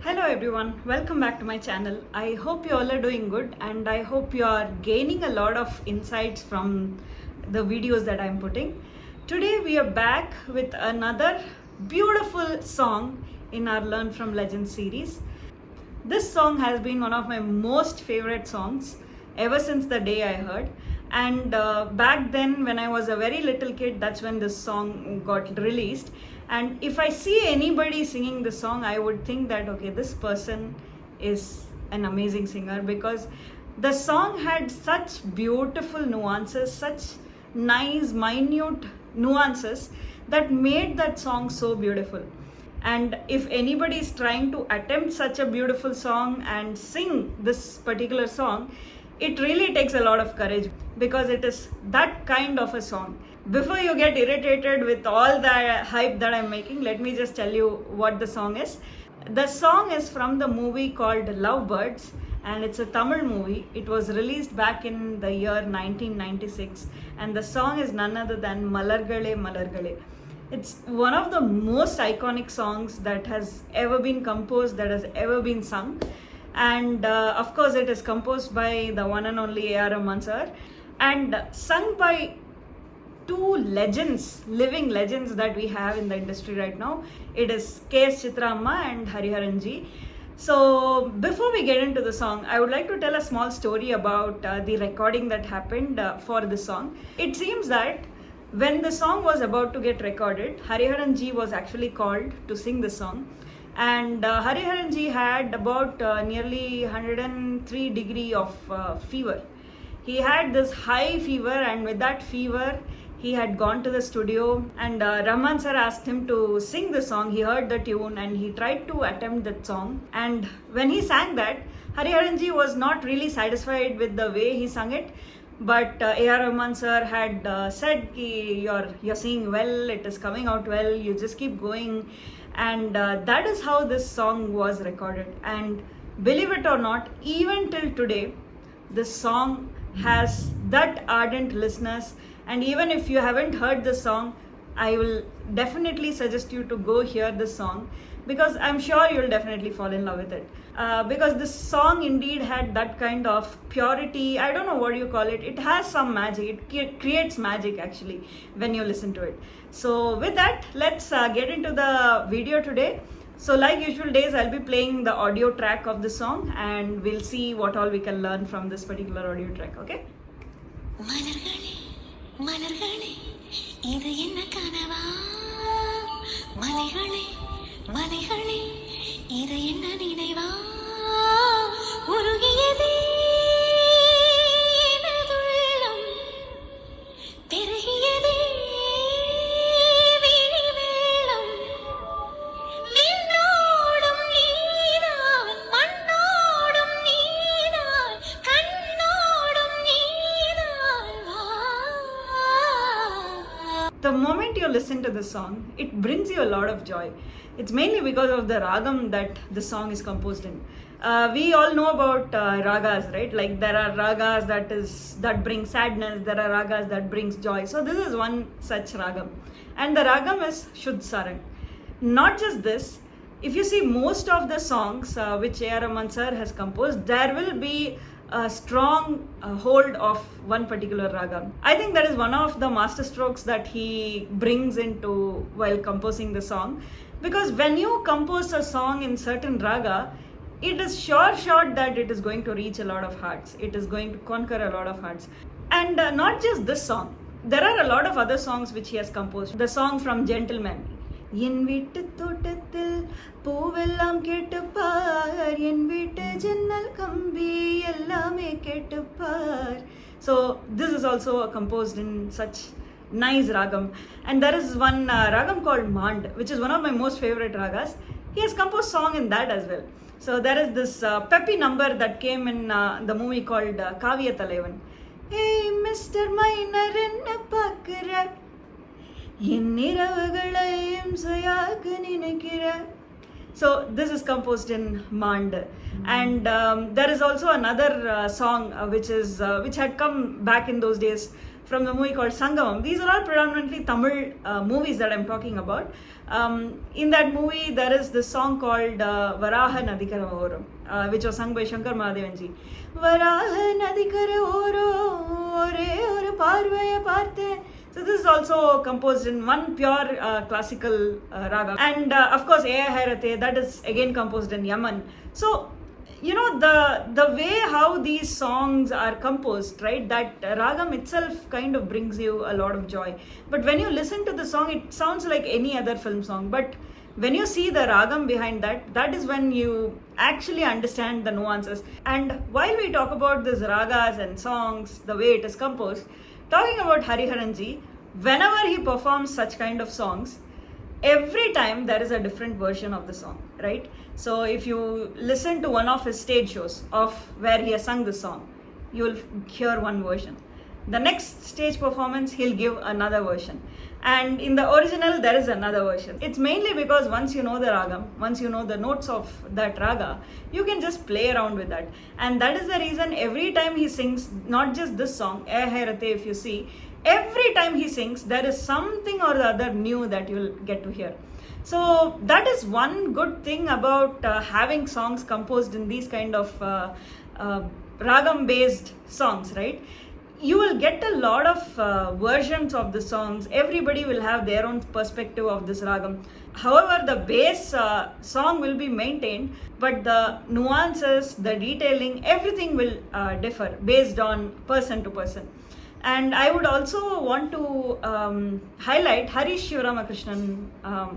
Hello everyone, welcome back to my channel. I hope you all are doing good and I hope you are gaining a lot of insights from the videos that I'm putting. Today we are back with another beautiful song in our Learn from Legends series. This song has been one of my most favorite songs ever since the day I heard. And back then, when I was a very little kid, that's when this song got released. And if I see anybody singing this song, I would think that, okay, this person is an amazing singer, because the song had such beautiful nuances, such nice, minute nuances that made that song so beautiful. And if anybody is trying to attempt such a beautiful song and sing this particular song, it really takes a lot of courage, because it is that kind of a song. Before you get irritated with all the hype that I'm making, let me just tell you what the song is. The song is from the movie called Lovebirds, and it's a Tamil movie. It was released back in the year 1996, and the song is none other than Malargale, Malargale. It's one of the most iconic songs that has ever been composed, that has ever been sung. And of course, it is composed by the one and only Rahman sir, and sung by two legends, living legends that we have in the industry right now. It is Chithra and Hariharan ji. So before we get into the song, I would like to tell a small story about the recording that happened for the song. It seems that when the song was about to get recorded, Hariharan ji was actually called to sing the song. And Hariharan ji had about nearly 103 degree of fever. He had this high fever, and with that fever, he had gone to the studio, and Rahman sir asked him to sing the song. He heard the tune and he tried to attempt that song. And when he sang that, Hariharan ji was not really satisfied with the way he sung it. But A.R. Rahman sir had said, you're singing well, it is coming out well, you just keep going. And that is how this song was recorded. And believe it or not, even till today, this song has that ardent listeners. And even if you haven't heard this song, I will definitely suggest you to go hear this song, because I'm sure you'll definitely fall in love with it. Because this song indeed had that kind of purity. I don't know what you call it. It has some magic. It creates magic actually when you listen to it. So with that, let's get into the video today. So like usual days, I'll be playing the audio track of the song, and we'll see what all we can learn from this particular audio track, okay? மலர்களே இது என்ன கனவா மலைகளே மலைகளே இது என்ன நினைவா உருகியதே எனதுள்ளம் பெருகியதே விழி வெள்ளம் விண்ணோடும் நீதான் மண்ணோடும் நீதான் கண்ணோடும் நீதான் வா. The moment you listen to the song, it brings you a lot of joy. It's mainly because of the ragam that the song is composed in. We all know about ragas, right? Like there are ragas that bring sadness, there are ragas that brings joy. So this is one such ragam, and the ragam is Shuddh Sarang. Not just this, if you see most of the songs which A.R. Rahman sir has composed, there will be a strong hold of one particular raga. I think that is one of the master strokes that he brings into while composing the song, because when you compose a song in certain raga, it is sure that it is going to reach a lot of hearts. It is going to conquer a lot of hearts. And not just this song, there are a lot of other songs which he has composed. The song from Gentleman, என் வீட்டு தோட்டத்தில் பூவெல்லாம் கேட்டுப்பார் என் வீட்டு ஜன்னல் கம்பி எல்லாமே கேட்டுப்பார். So this is also composed in such nice ragam. And there is one ragam called Mand, which is one of my most favorite ragas. He has composed song in that as well. So there is this peppy number that came in the movie called Kavya Thalaivan. Hey Mr. Minor enna paakura So this is composed in Mand. And there is also another song which had come back in those days from the movie called Sangamam. These are all predominantly Tamil movies that I'm talking about. In that movie, there is this song called Varaha Nadikara Oram, which was sung by Shankar Mahadevanji. Varaha Nadikara Oram, Ore Ore Parvaya Parthe. So this is also composed in one pure classical raga. And of course, Eya Hairate, that is again composed in Yaman. So, you know, the way how these songs are composed, right, that ragam itself kind of brings you a lot of joy. But when you listen to the song, it sounds like any other film song. But when you see the ragam behind that, that is when you actually understand the nuances. And while we talk about these ragas and songs, the way it is composed, talking about Hariharan ji, whenever he performs such kind of songs, every time there is a different version of the song, right? So if you listen to one of his stage shows of where he has sung the song, you will hear one version. The next stage performance, he'll give another version. And in the original, there is another version. It's mainly because once you know the ragam, once you know the notes of that raga, you can just play around with that. And that is the reason every time he sings, not just this song, Eh Hai Rate, if you see, every time he sings, there is something or the other new that you'll get to hear. So that is one good thing about having songs composed in these kind of ragam based songs, right? You will get a lot of versions of the songs. Everybody will have their own perspective of this ragam. However, the base song will be maintained, but the nuances, the detailing, everything will differ based on person to person. And I would also want to highlight Harish Sivaramakrishnan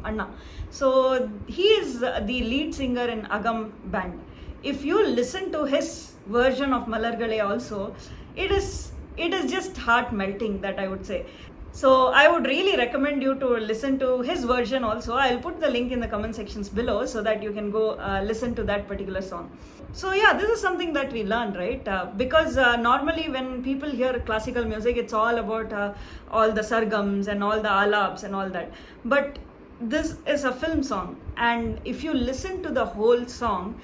Anna. So he is the lead singer in Agam band. If you listen to his version of Malargale also, it is just heart melting, that I would say. So I would really recommend you to listen to his version also. I'll put the link in the comment sections below so that you can go listen to that particular song. So yeah, this is something that we learn, right? Because normally when people hear classical music, it's all about all the sargams and all the alaps and all that. But this is a film song, and if you listen to the whole song,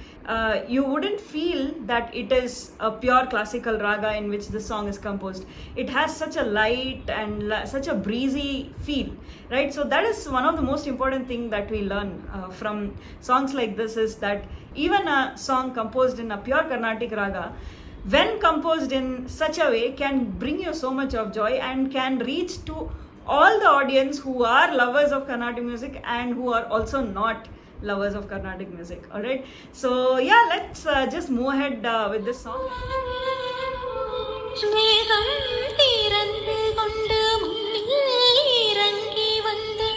you wouldn't feel that it is a pure classical raga in which the song is composed. It has such a light and such a breezy feel, right? So that is one of the most important thing that we learn from songs like this, is that even a song composed in a pure Carnatic raga, when composed in such a way, can bring you so much of joy and can reach to all the audience who are lovers of Carnatic music and who are also not lovers of Carnatic music. All right, so yeah, let's just move ahead with this song. மேகம் திறந்து கொண்டு முன்னில் இறங்கி வந்து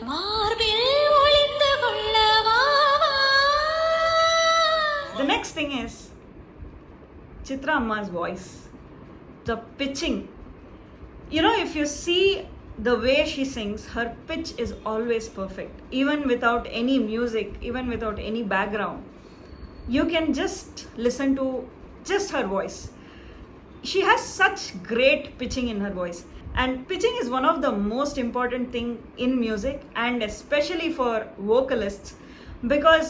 மார்பில் ஒளிந்து கொள்ள வா வா. The next thing is Chithra Amma's voice, the pitching. You know, if you see the way she sings, her pitch is always perfect. Even without any music, even without any background, you can just listen to just her voice. She has such great pitching in her voice. And pitching is one of the most important thing in music, and especially for vocalists, because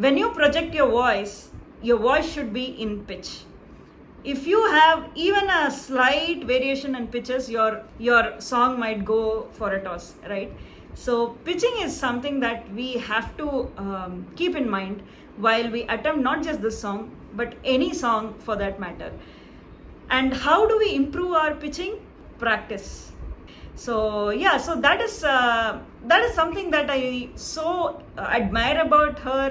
when you project your voice should be in pitch. If you have even a slight variation in pitches, your song might go for a toss, right? So pitching is something that we have to keep in mind while we attempt not just this song, but any song for that matter. And how do we improve our pitching? Practice. So yeah, so that is something that I so admire about her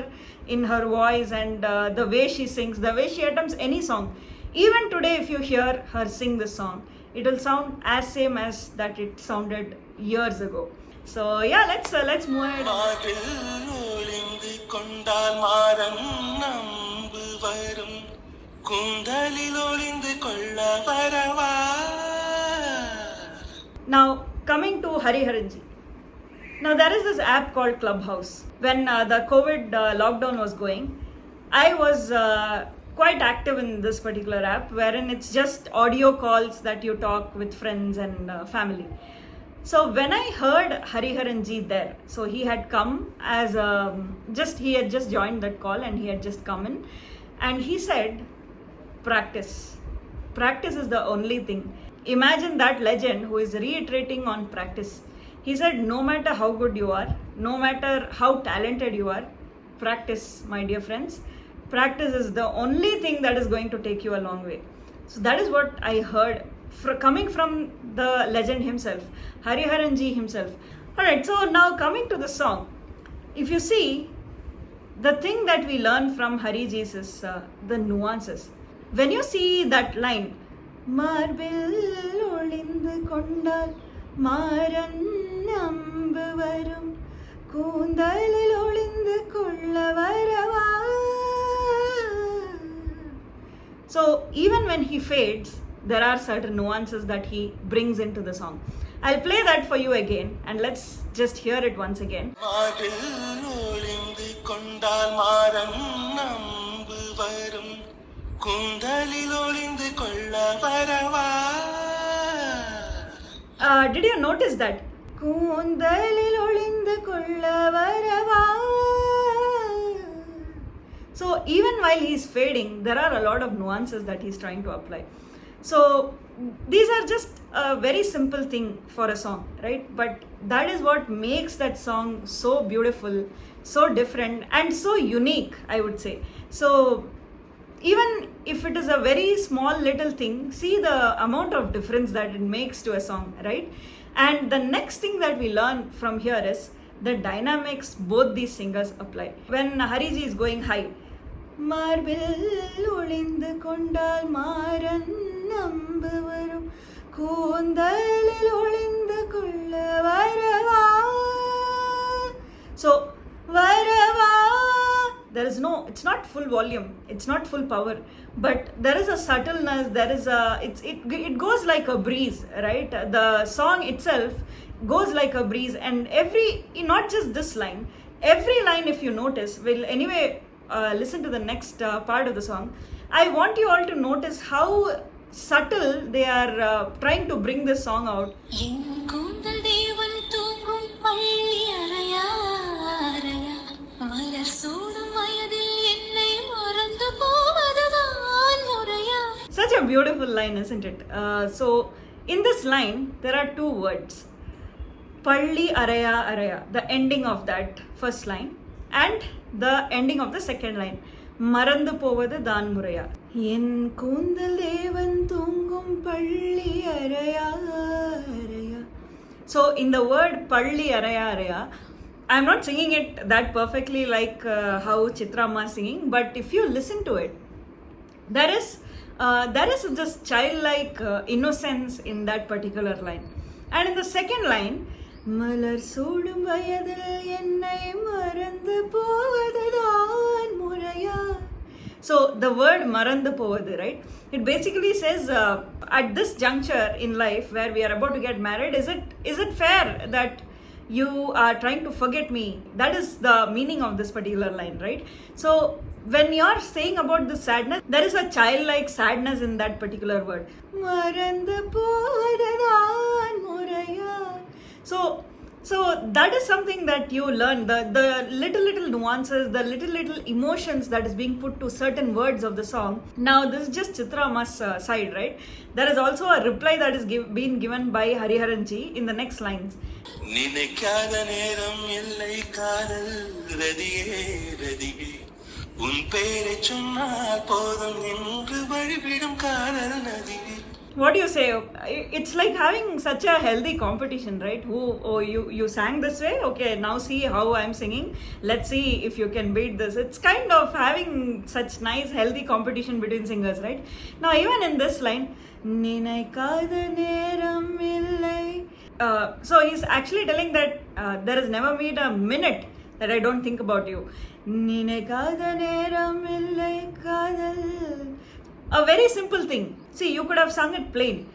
in her voice, and the way she sings, the way she attempts any song. Even today, if you hear her sing this song, it will sound as same as that it sounded years ago. So yeah, let's move ahead. Now coming to Hariharan ji. Now there is this app called Clubhouse. When the COVID lockdown was going, I was quite active in this particular app, wherein it's just audio calls that you talk with friends and family. So when I heard Hariharan ji there, so he had come as he had just joined that call and he had just come in, and he said, practice is the only thing. imagine that legend who is reiterating on practice. He said, no matter how good you are, no matter how talented you are, practice, my dear friends. Practice is the only thing that is going to take you a long way. So that is what I heard coming from the legend himself, Hariharan ji himself. Alright, so now coming to the song. If you see, the thing that we learn from Hari ji is the nuances. When you see that line, Marbil olindu kondal maran nambu varum koondalil olindu kolla varava. So even when he fades, there are certain nuances that he brings into the song. I'll play that for you again and let's just hear it once again. Did you notice that? So even while he's fading, there are a lot of nuances that he's trying to apply. So these are just a very simple thing for a song, right? But that is what makes that song so beautiful, so different, and so unique, I would say. So even if it is a very small little thing, see the amount of difference that it makes to a song, right? And the next thing that we learn from here is the dynamics both these singers apply. When Hariji is going high, Marbil olindu kondal maran nambu varum koondalil olindu kolla varava. So varava, there is no, it's not full volume, it's not full power, but there is a subtleness, there is a, it goes like a breeze, right? The song itself goes like a breeze, and not just this line, every line, if you notice, will anyway listen to the next part of the song. I want you all to notice how subtle they are trying to bring this song out. Such a beautiful line, isn't it? So in this line, there are two words. Palli araya araya, the ending of that first line, and the ending of the second line. Marandu povadu dhan muraya. En koondal devan thungum palli araya araya. So in the word palli araya araya, I'm not singing it that perfectly like how Chithra is singing, but if you listen to it, there is this childlike innocence in that particular line. And in the second line, Malar sudum vayadil ennai marandu povadhaan muraya. So the word marandu povadu, right? It basically says at this juncture in life where we are about to get married, is it fair that you are trying to forget me? That is the meaning of this particular line, right? So when you're saying about the sadness, there is a childlike sadness in that particular word. Marandu povadhaan muraya. So that is something that you learn, the little nuances, the little emotions that is being put to certain words of the song. Now this is just Chithra's side, right? There is also a reply that is being given by Hariharan ji in the next lines. What do you say? It's like having such a healthy competition, right? You sang this way? Okay, now see how I'm singing. Let's see if you can beat this. It's kind of having such nice healthy competition between singers, right? Now even in this line, so he's actually telling that there has never been a minute that I don't think about you. A very simple thing. See, you could have sung it plain.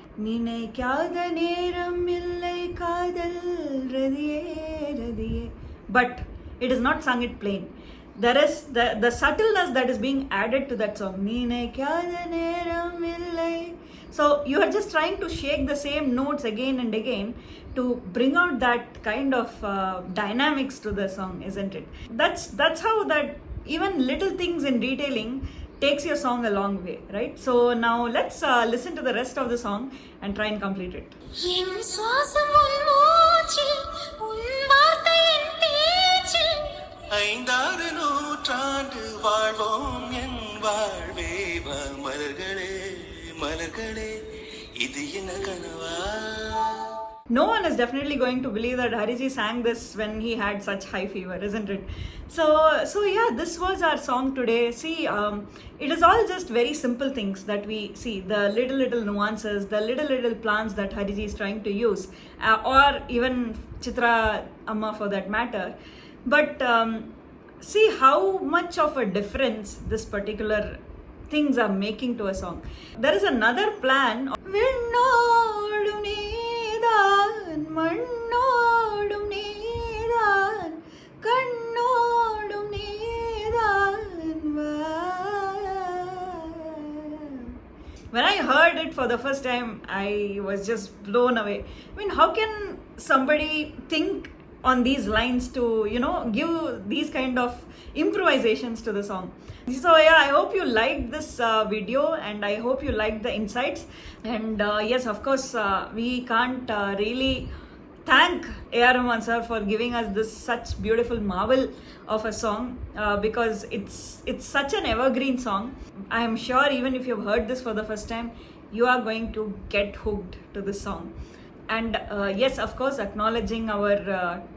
But it is not sung it plain. There is the subtleness that is being added to that song. So you are just trying to shake the same notes again and again to bring out that kind of dynamics to the song, isn't it? That's how that even little things in detailing takes your song a long way, right? So now let's listen to the rest of the song and try and complete it. என் சுவாசம் உன் மூச்சில், உன் வார்த்தை என் பேச்சில். ஐந்தாறு நூற்றாண்டு வாழ்வோம் என் வாழ்வே வா மலர்களே மலர்களே இது என்ன கனவா. No one is definitely going to believe that Hariji sang this when he had such high fever, isn't it? So yeah, this was our song today. See, it is all just very simple things that we see, the little nuances, the little plans that Hariji is trying to use, or even Chithra Amma for that matter. But see how much of a difference this particular things are making to a song. There is another plan. விண்ணோடும் நீதான், மண்ணோடும் நீதான், கண்ணோடும் நீதான் வா. When I heard it for the first time, I was just blown away. I mean, how can somebody think on these lines to, give these kind of improvisations to the song? So yeah, I hope you liked this video and I hope you liked the insights. And yes, of course, we can't really thank A.R. Rahman sir for giving us this such beautiful marvel of a song, because it's such an evergreen song. I am sure even if you've heard this for the first time, you are going to get hooked to this song. And yes, of course, acknowledging our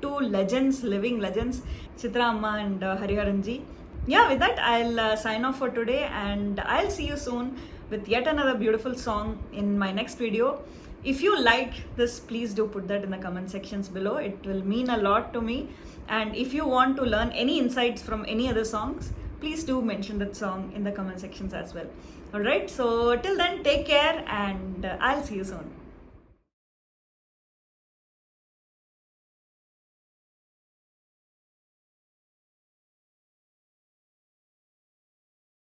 two legends, living legends, Chithra Amma and Hariharan ji. Yeah, with that, I'll sign off for today and I'll see you soon with yet another beautiful song in my next video. If you like this, please do put that in the comment sections below. It will mean a lot to me. And if you want to learn any insights from any other songs, please do mention that song in the comment sections as well. Alright, so till then, take care and I'll see you soon.